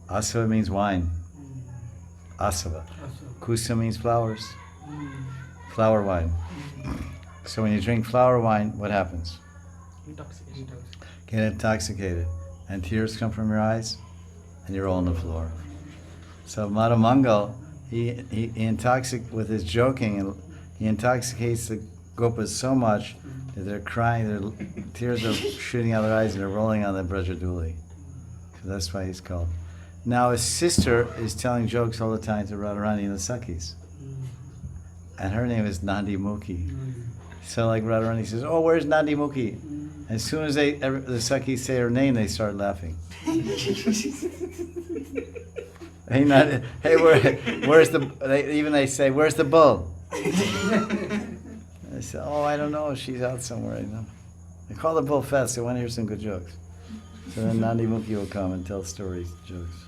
Asava means wine. Asava. Kusa means flowers. Flower wine. So when you drink flower wine, what happens? Intoxication. Get intoxicated. And tears come from your eyes, and you roll on the floor. So Madhamangal, he with his joking, and he intoxicates the gopas so much that they're crying, their tears are shooting out of their eyes, and they're rolling on the Brajaduli. So that's why he's called. Now his sister is telling jokes all the time to Radharani and the Sakhis. And her name is Nandi Mukhi. So like Radharani says, oh, where's Nandi Mukhi? As soon as the Sakhis say her name, they start laughing. Where's the? They say, where's the bull? I say, oh, I don't know. She's out somewhere. They call the bull fast. They want to hear some good jokes. So then Nandi Mukhi will come and tell stories, jokes.